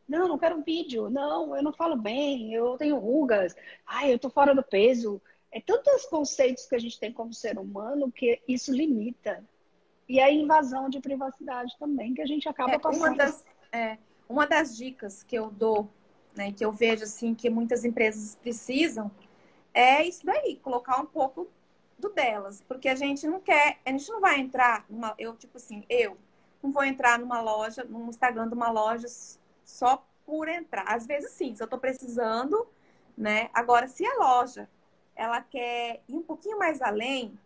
Não, não quero vídeo. Não, eu não falo bem, eu tenho rugas. Ai, eu tô fora do peso. É tantos conceitos que a gente tem como ser humano que isso limita. E a invasão de privacidade também, que a gente acaba é, uma passando. das, é, uma das dicas que eu dou, né, que eu vejo assim que muitas empresas precisam, é isso daí, colocar um pouco do delas, porque a gente não vai entrar eu não vou entrar numa loja, no Instagram de uma loja só por entrar. Às vezes sim, se eu tô precisando, né? Agora, se a loja ela quer ir um pouquinho mais além,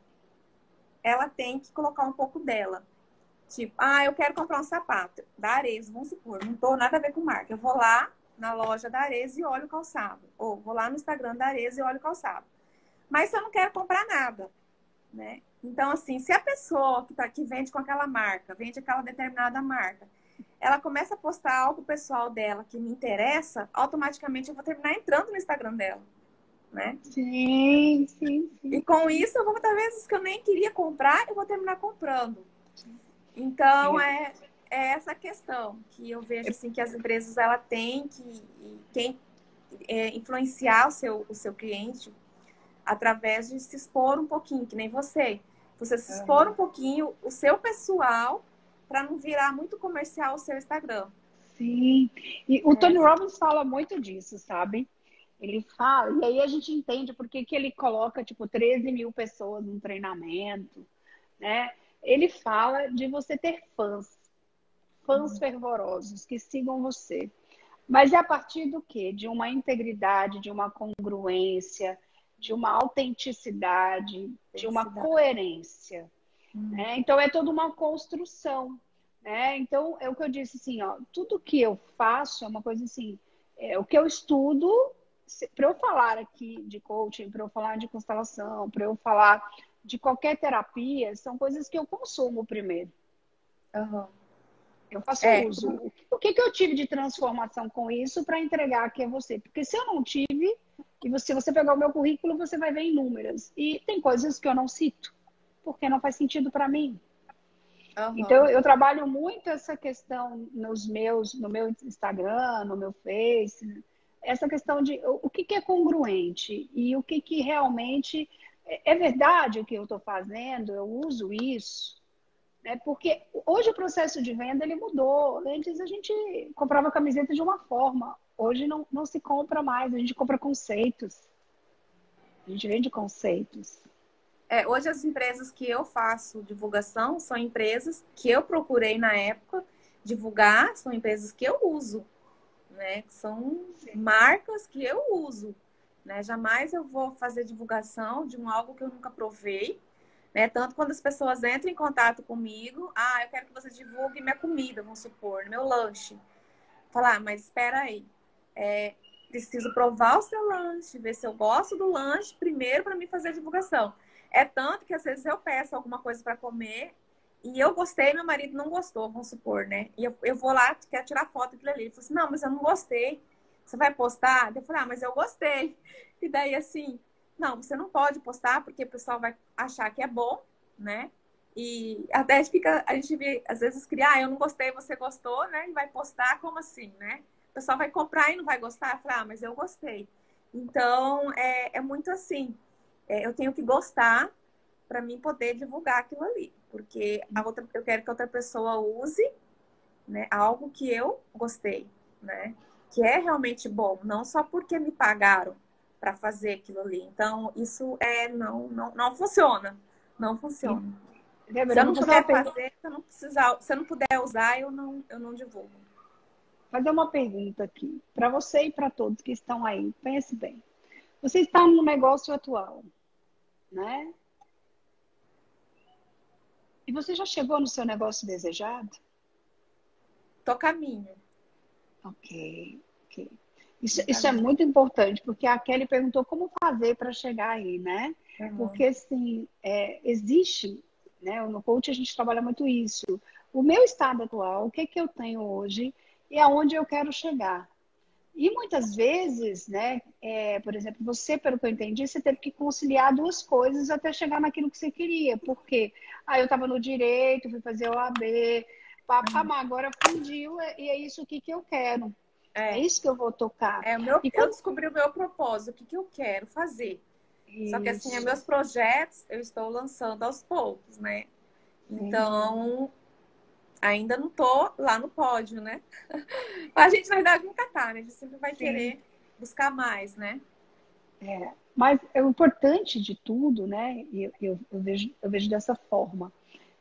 ela tem que colocar um pouco dela. Tipo, eu quero comprar um sapato da Arezzo, vamos supor, não tô nada a ver com marca. Eu vou lá na loja da Arezzo e olho o calçado. Ou vou lá no Instagram da Arezzo e olho o calçado. Mas se eu não quero comprar nada, né? Então, assim, se a pessoa que vende com aquela marca, vende aquela determinada marca, ela começa a postar algo pessoal dela que me interessa, automaticamente eu vou terminar entrando no Instagram dela, né? Sim, sim, E sim. com isso, eu vou muitas vezes que eu nem queria comprar, eu vou terminar comprando. Então, É, é essa questão que eu vejo assim que as empresas ela têm influenciar o seu cliente através de se expor um pouquinho, que nem você. Você se expor um pouquinho o seu pessoal para não virar muito comercial o seu Instagram. sim. E o Tony Robbins fala muito disso, sabe? Ele fala, e aí a gente entende por que ele coloca, tipo, 13 mil pessoas no treinamento, né? Ele fala de você ter fãs fervorosos que sigam você. Mas é a partir do quê? De uma integridade, de uma congruência, de uma autenticidade, de uma Intensidade. coerência. Né? Então é toda uma construção. Né? Então é o que eu disse assim, ó, tudo que eu faço é uma coisa assim, o que eu estudo, para eu falar aqui de coaching, para eu falar de constelação, para eu falar de qualquer terapia, são coisas que eu consumo primeiro. Uhum. Eu faço É, uso. O que eu tive de transformação com isso para entregar aqui a você? Porque se eu não tive, e se você pegar o meu currículo, você vai ver inúmeras. E tem coisas que eu não cito, porque não faz sentido para mim. Então, uhum. eu trabalho muito essa questão no meu Instagram, no meu Face, essa questão de o que que é congruente e o que que realmente é verdade o que eu estou fazendo, eu uso isso, né? Porque hoje o processo de venda ele mudou. Antes a gente comprava camiseta de uma forma, hoje não se compra mais, a gente compra conceitos, a gente vende conceitos. Hoje as empresas que eu faço divulgação são empresas que eu procurei na época divulgar, são empresas que eu uso, né? São marcas que eu uso, né? Jamais eu vou fazer divulgação de algo que eu nunca provei, né? Tanto quando as pessoas entram em contato comigo, eu quero que você divulgue minha comida, vamos supor, meu lanche. Falar, mas espera aí, preciso provar o seu lanche, ver se eu gosto do lanche primeiro para me fazer a divulgação. É tanto que às vezes eu peço alguma coisa para comer e eu gostei, meu marido não gostou, vamos supor, né? E eu vou lá, quero tirar foto daquilo ali. Ele falou assim, não, mas eu não gostei. Você vai postar? Eu falei, mas eu gostei. E daí assim, não, você não pode postar porque o pessoal vai achar que é bom, né? E até a gente vê, às vezes cria, eu não gostei, você gostou, né? E vai postar, como assim, né? O pessoal vai comprar e não vai gostar? Eu falei, mas eu gostei. Então, é muito assim. Eu tenho que gostar para mim poder divulgar aquilo ali. Porque eu quero que outra pessoa use, né, algo que eu gostei, né? Que é realmente bom, não só porque me pagaram para fazer aquilo ali. Então, isso não funciona. Não E, funciona. Se Débora, eu eu vou não fazer uma, puder fazer, se eu não puder usar, eu não divulgo. fazer uma pergunta aqui, para você e para todos que estão aí. Pense bem. Você está no negócio atual, né? E você já chegou no seu negócio desejado? Tô caminho. Ok, ok. No Isso é caminho. muito importante, porque a Kelly perguntou como fazer para chegar aí, né? Uhum. Porque, assim, existe, né? No coach a gente trabalha muito isso. O meu estado atual, o que que eu tenho hoje e aonde eu quero chegar. E muitas vezes, né, por exemplo, você, pelo que eu entendi, você teve que conciliar duas coisas até chegar naquilo que você queria. Por quê? Eu estava no direito, fui fazer o AB, mas agora fundiu e é isso aqui que eu quero. É É, isso que eu vou tocar. E eu quando. descobri o meu propósito, o que que eu quero fazer. Só que assim, Isso, meus projetos eu estou lançando aos poucos, né? entendi. Então, ainda não tô lá no pódio, né? Mas a gente, na verdade, nunca tá, né? A gente sempre vai Sim. querer buscar mais, né? Mas é o importante de tudo, né? E eu vejo dessa forma.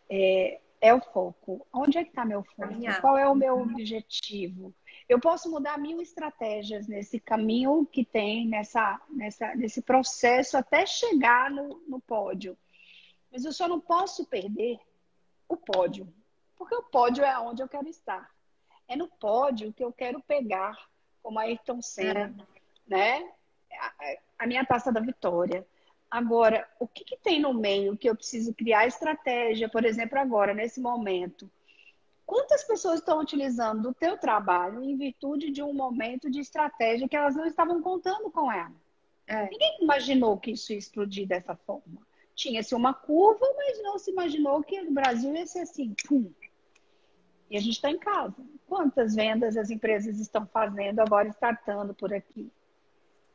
É o foco. Onde é que está meu foco? Caminhar. Qual é o meu objetivo? Eu posso mudar 1000 estratégias nesse caminho que tem, nesse processo até chegar no pódio. Mas eu só não posso perder o pódio. Porque o pódio é onde eu quero estar. É no pódio que eu quero pegar, como a Ayrton É. Senna, né? A minha taça da vitória. Agora, o que que tem no meio que eu preciso criar estratégia, por exemplo, agora, nesse momento? Quantas pessoas estão utilizando o teu trabalho em virtude de um momento de estratégia que elas não estavam contando com ela? É. Ninguém imaginou que isso ia explodir dessa forma. Tinha-se uma curva, mas não se imaginou que no Brasil ia ser assim, pum. E a gente está em casa. Quantas vendas as empresas estão fazendo agora, startando por aqui?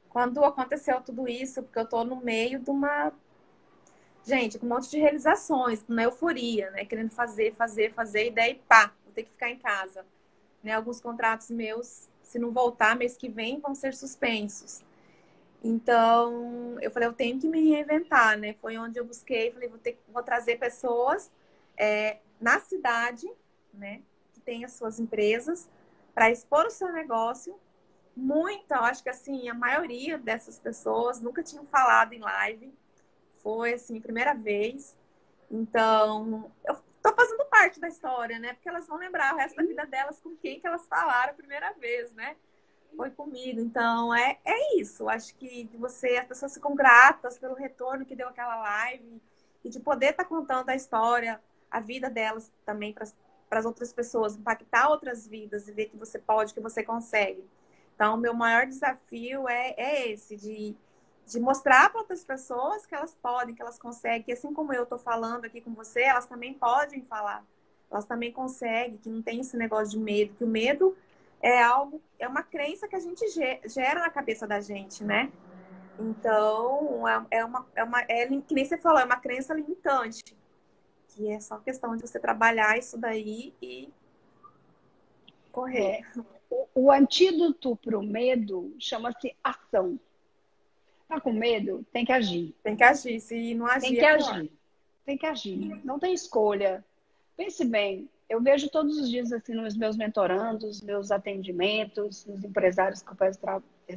Quando aconteceu tudo isso, porque eu tô no meio de uma, gente, com um monte de realizações, uma euforia, né? Querendo fazer, fazer, fazer, e daí pá, vou ter que ficar em casa. Né? Alguns contratos meus, se não voltar mês que vem, vão ser suspensos. Então, eu falei, eu tenho que me reinventar, né? Foi onde eu busquei, falei, vou trazer pessoas na cidade, né? Que tem as suas empresas, para expor o seu negócio. Muita, eu acho que assim, a maioria dessas pessoas nunca tinham falado em live. Foi, assim, primeira vez. Então, eu tô fazendo parte da história, né? Porque elas vão lembrar o resto da vida delas com quem que elas falaram a primeira vez, né? Foi comigo. Então, é isso. Acho que as pessoas ficam gratas pelo retorno que deu aquela live e de poder estar contando a história, a vida delas também para as outras pessoas, impactar outras vidas e ver que você pode, que você consegue. Então, o meu maior desafio é esse, de mostrar para outras pessoas que elas podem, que elas conseguem, que assim como eu estou falando aqui com você, elas também podem falar. Elas também conseguem, que não tem esse negócio de medo, que o medo é algo, é uma crença que a gente gera na cabeça da gente, né? Então, que nem você falou, é uma crença limitante, que é só questão de você trabalhar isso daí e correr. É, o antídoto para o medo chama-se ação. Tá com medo? Tem que agir. Tem que agir, se não Tem agir que é pior. agir. Tem que agir. Não tem escolha. Pense bem, eu vejo todos os dias assim nos meus mentorandos, meus atendimentos, nos empresários que eu peço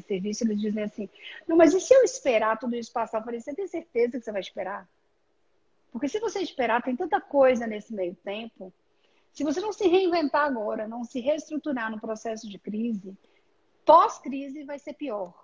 serviço, eles dizem assim, não, mas e se eu esperar tudo isso passar? Eu falei, você tem certeza que você vai esperar? Porque se você esperar, tem tanta coisa nesse meio tempo. Se você não se reinventar agora, não se reestruturar no processo de crise, pós-crise vai ser pior.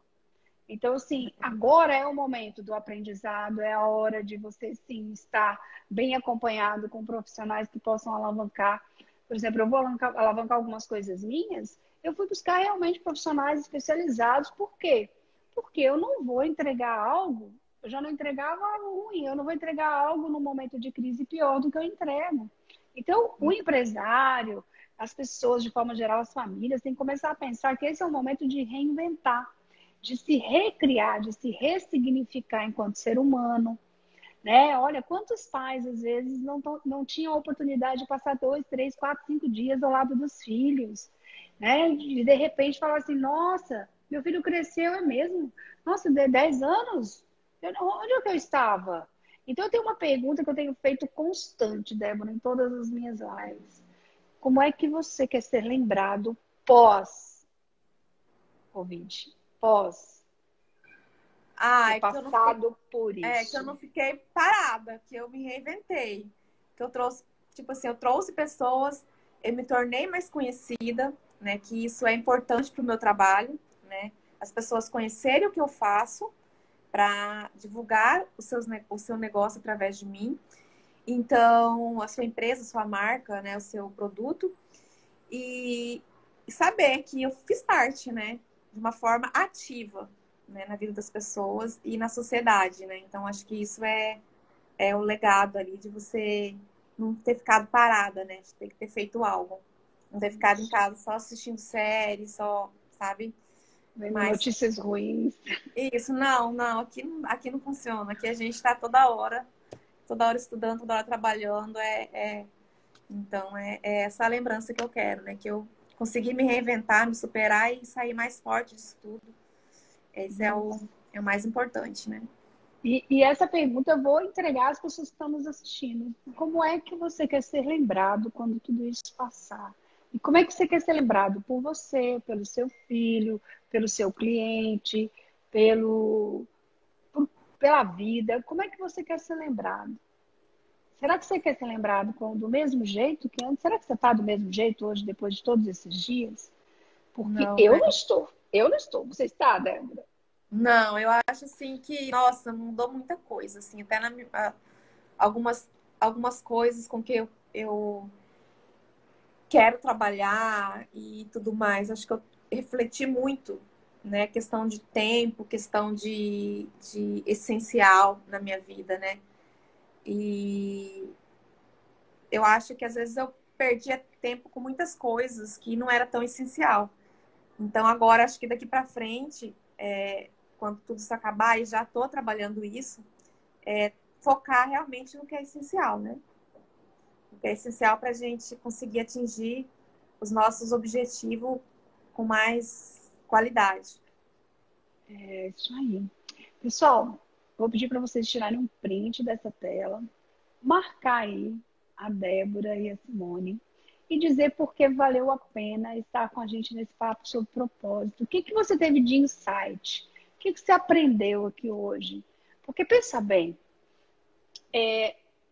Então, assim, agora é o momento do aprendizado, é a hora de você, sim, estar bem acompanhado com profissionais que possam alavancar. Por exemplo, eu vou alavancar algumas coisas minhas, eu fui buscar realmente profissionais especializados. Por quê? Porque eu não vou entregar algo, eu já não entregava algo ruim, eu não vou entregar algo no momento de crise pior do que eu entrego. Então, o empresário, as pessoas, de forma geral, as famílias, têm que começar a pensar que esse é o momento de reinventar, de se recriar, de se ressignificar enquanto ser humano, né? Olha, quantos pais, às vezes, não tinham a oportunidade de passar 2, 3, 4, 5 dias ao lado dos filhos, né? De repente, falar assim, nossa, meu filho cresceu, é mesmo? Nossa, de 10 anos? Onde é que eu estava? Então, eu tenho uma pergunta que eu tenho feito constante, Débora, em todas as minhas lives. Como é que você quer ser lembrado pós-Covid? Pós ter Ah, passado por que eu isso. não fiquei parada, que eu me reinventei. Que eu trouxe, tipo assim, eu trouxe pessoas, eu me tornei mais conhecida, né? Que isso é importante para o meu trabalho, né? As pessoas conhecerem o que eu faço para divulgar o seu negócio através de mim. Então, a sua empresa, a sua marca, né? O seu produto. E saber que eu fiz parte, né? De uma forma ativa, né, na vida das pessoas e na sociedade, né? Então, acho que isso é o legado ali de você não ter ficado parada, né? De ter que ter feito algo. Não ter ficado em casa só assistindo série, só, sabe? Vendo Mas notícias ruins. isso, não, aqui não funciona. Aqui a gente está toda hora estudando, toda hora trabalhando. Então, é essa a lembrança que eu quero, né? Que eu consegui me reinventar, me superar e sair mais forte disso tudo. Esse é o mais importante, né? E essa pergunta eu vou entregar às pessoas que estão nos assistindo. Como é que você quer ser lembrado quando tudo isso passar? E como é que você quer ser lembrado? Por você, pelo seu filho, pelo seu cliente, pelo, pela vida? Como é que você quer ser lembrado? Será que você quer ser lembrado do mesmo jeito que antes? Será que você está do mesmo jeito hoje, depois de todos esses dias? Porque Não, eu não estou. Eu não estou. Você está, Débora? não, eu acho assim que, nossa, mudou muita coisa, assim, até algumas, algumas coisas com que eu quero trabalhar e tudo mais. Acho que eu refleti muito, né? Questão de tempo, questão de essencial na minha vida, né? E eu acho que às vezes eu perdia tempo com muitas coisas que não era tão essencial. Então agora acho que daqui para frente, quando tudo isso acabar e já estou trabalhando isso, focar realmente no que é essencial, né? O que é essencial para a gente conseguir atingir os nossos objetivos com mais qualidade. É isso aí. Pessoal, vou pedir para vocês tirarem um print dessa tela, marcar aí a Débora e a Simone e dizer por que valeu a pena estar com a gente nesse papo sobre propósito. O que que você teve de insight? O que que você aprendeu aqui hoje? Porque pensa bem,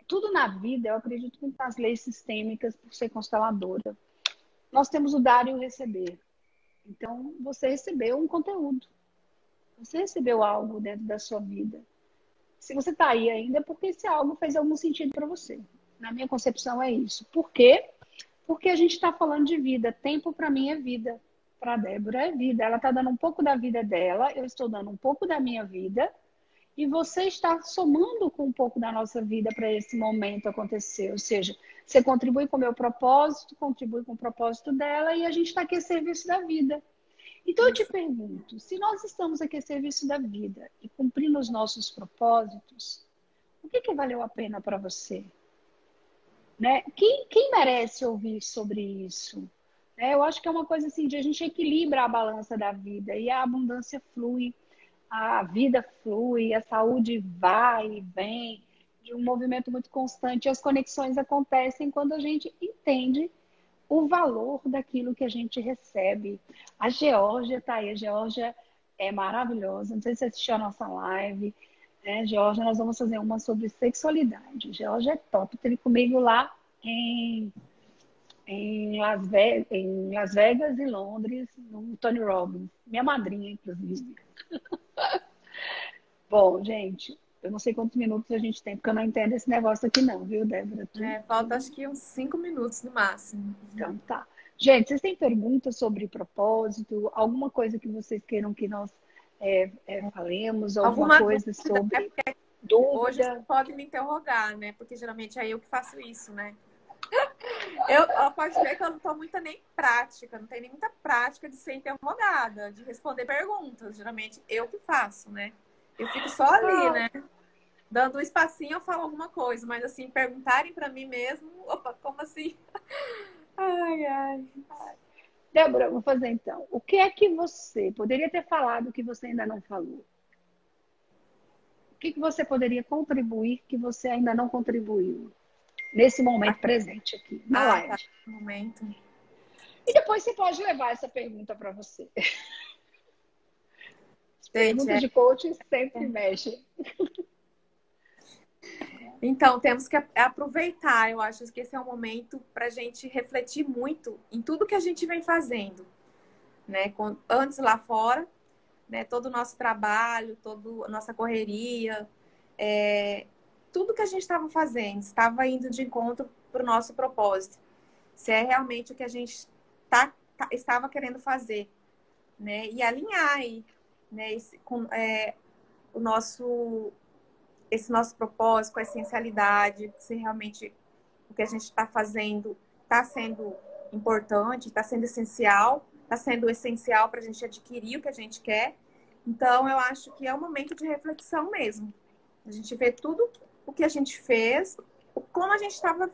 tudo na vida, eu acredito muito nas leis sistêmicas por ser consteladora. Nós temos o dar e o receber. Então, você recebeu um conteúdo. Você recebeu algo dentro da sua vida. Se você está aí ainda, é porque esse algo fez algum sentido para você. Na minha concepção é isso. Por quê? Porque a gente está falando de vida. Tempo para mim é vida. Para a Débora é vida. Ela está dando um pouco da vida dela, eu estou dando um pouco da minha vida. e você está somando com um pouco da nossa vida para esse momento acontecer. Ou seja, você contribui com o meu propósito, contribui com o propósito dela e a gente está aqui a serviço da vida. Então eu te Isso. pergunto, se nós estamos aqui a serviço da vida e cumprindo os nossos propósitos, o que valeu a pena para você? Né? Quem merece ouvir sobre isso? Eu acho que é uma coisa assim, de a gente equilibra a balança da vida e a abundância flui, a vida flui, a saúde vai e vem, de um movimento muito constante. E as conexões acontecem quando a gente entende o valor daquilo que a gente recebe. A Geórgia está aí, a Geórgia é maravilhosa. Não sei se você assistiu a nossa live, né? Geórgia, nós vamos fazer uma sobre sexualidade. Geórgia é top, teve comigo lá em, em Las Vegas e Londres, no Tony Robbins, minha madrinha, inclusive. Bom, gente, eu não sei quantos minutos a gente tem, porque eu não entendo esse negócio aqui não, viu, Débora? Falta acho que uns 5 minutos no máximo. Então, tá. Gente, vocês têm perguntas sobre propósito? Alguma coisa que vocês queiram que nós falemos? Alguma Alguma coisa dúvida, né? sobre Porque hoje você dúvida? pode me interrogar, né? Porque geralmente é eu que faço isso, né? Eu posso ver que eu não estou muita nem prática, não tenho nem muita prática de ser interrogada, de responder perguntas. Geralmente eu que faço, né? Eu fico só ali, Ah, né? Dando um espacinho, eu falo alguma coisa, mas assim, perguntarem para mim mesmo, opa, como assim? Ai, ai. Débora, vou fazer então. O que é que você poderia ter falado que você ainda não falou? O que você poderia contribuir que você ainda não contribuiu? Nesse momento presente aqui, na Tá, live. no momento. E depois você pode levar essa pergunta para você. As Gente, perguntas de coaching sempre mexem. então, temos que aproveitar. Eu acho que esse é um momento para a gente refletir muito em tudo que a gente vem fazendo, né? Antes lá fora, né? Todo o nosso trabalho, toda a nossa correria, tudo que a gente estava fazendo, estava indo de encontro para o nosso propósito. Se é realmente o que a gente estava querendo fazer, né? E alinhar aí, né? O nosso esse nosso propósito, com a essencialidade, se realmente o que a gente está fazendo está sendo importante, está sendo essencial para a gente adquirir o que a gente quer. Então, eu acho que é um momento de reflexão mesmo. A gente vê tudo o que a gente fez, como a gente estava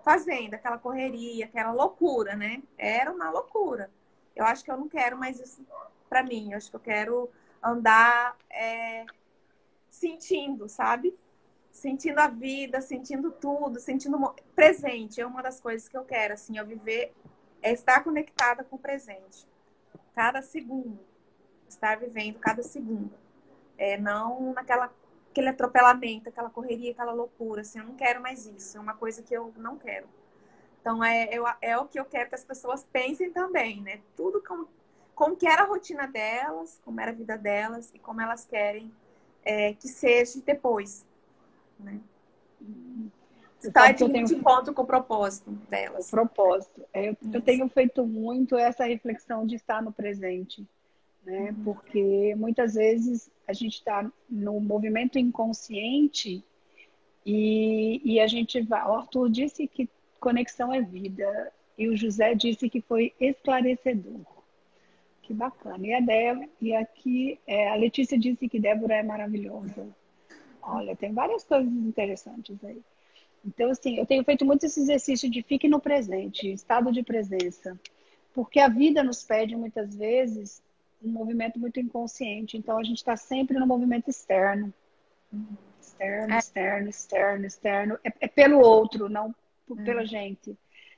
fazendo, aquela correria, aquela loucura, né? Era uma loucura. Eu acho que eu não quero mais isso para mim. Eu acho que eu quero andar sentindo, sabe? Sentindo a vida, sentindo tudo, sentindo presente. É uma das coisas que eu quero, assim, eu viver, é estar conectada com o presente. Cada segundo. Estar vivendo cada segundo. Não aquele atropelamento, aquela correria, aquela loucura. Assim, eu não quero mais isso. É uma coisa que eu não quero. Então, é o que eu quero que as pessoas pensem também, né? Tudo como que era a rotina delas, como era a vida delas e como elas querem que seja depois, né? Você Está sabe que de eu tenho encontro com o propósito o delas. propósito. Eu Isso. tenho feito muito essa reflexão de estar no presente, né? Uhum. Porque muitas vezes a gente está no movimento inconsciente e a gente vai. O Arthur disse que conexão é vida e o José disse que foi esclarecedor. Que bacana. A Letícia disse que Débora é maravilhosa. Olha, tem várias coisas interessantes aí. Então, assim, eu tenho feito muito esse exercício de fique no presente, estado de presença. Porque a vida nos pede, muitas vezes, um movimento muito inconsciente. Então, a gente está sempre no movimento externo. Externo, É, externo, externo, externo. É pelo outro, não pela é. gente,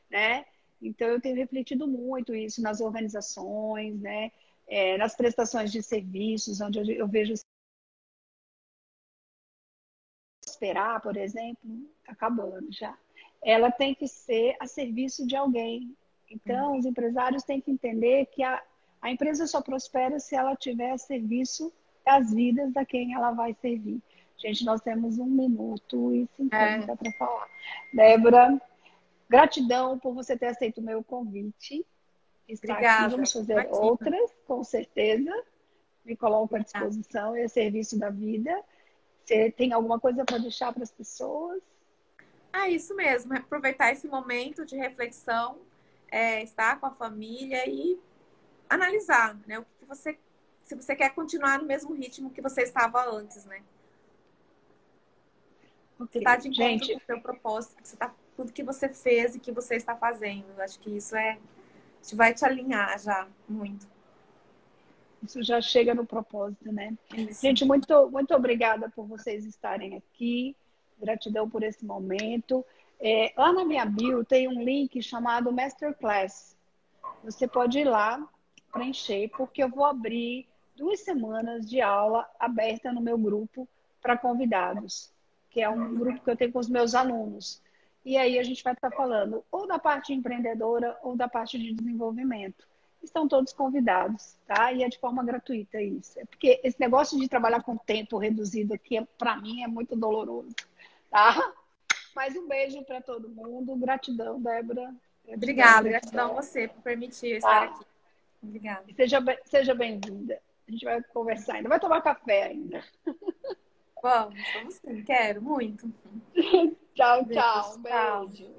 né? Então, eu tenho refletido muito isso nas organizações, né? Nas prestações de serviços, onde eu vejo esperar, por exemplo, tá acabando já. Ela tem que ser a serviço de alguém. Então, os empresários têm que entender que a empresa só prospera se ela tiver a serviço das vidas da quem ela vai servir. Gente, nós temos 1 minuto e 50 para falar. Débora, gratidão por você ter aceito o meu convite. Está aqui, Obrigada. vamos fazer Imagina. outras, com certeza. Me coloco à Obrigada. disposição e a serviço da vida. Você tem alguma coisa para deixar para as pessoas? Ah, isso mesmo. Aproveitar esse momento de reflexão, estar com a família e analisar, né? O que você, se você quer continuar no mesmo ritmo que você estava antes, né? Você está Ok. de encontro com Gente, o seu propósito, tudo que você fez e que você está fazendo. Eu acho que isso vai te alinhar já muito. isso já chega no propósito, né? Isso. Gente, muito, muito obrigada por vocês estarem aqui. Gratidão por esse momento. Lá na minha bio tem um link chamado Masterclass. Você pode ir lá preencher, porque eu vou abrir 2 semanas de aula aberta no meu grupo para convidados, que é um grupo que eu tenho com os meus alunos. E aí a gente vai estar falando ou da parte empreendedora ou da parte de desenvolvimento. Estão todos convidados, tá? E é de forma gratuita isso. É porque esse negócio de trabalhar com tempo reduzido aqui, para mim, é muito doloroso, tá? Mais um beijo para todo mundo. Gratidão, Débora. Gratidão, Obrigada, gratidão a gratidão. você por permitir eu estar Tá? aqui. Obrigada. Seja bem-vinda. A gente vai conversar ainda. Vai tomar café ainda. Vamos sim, quero muito. Tchau, Beijo, tchau. Um tchau. beijo.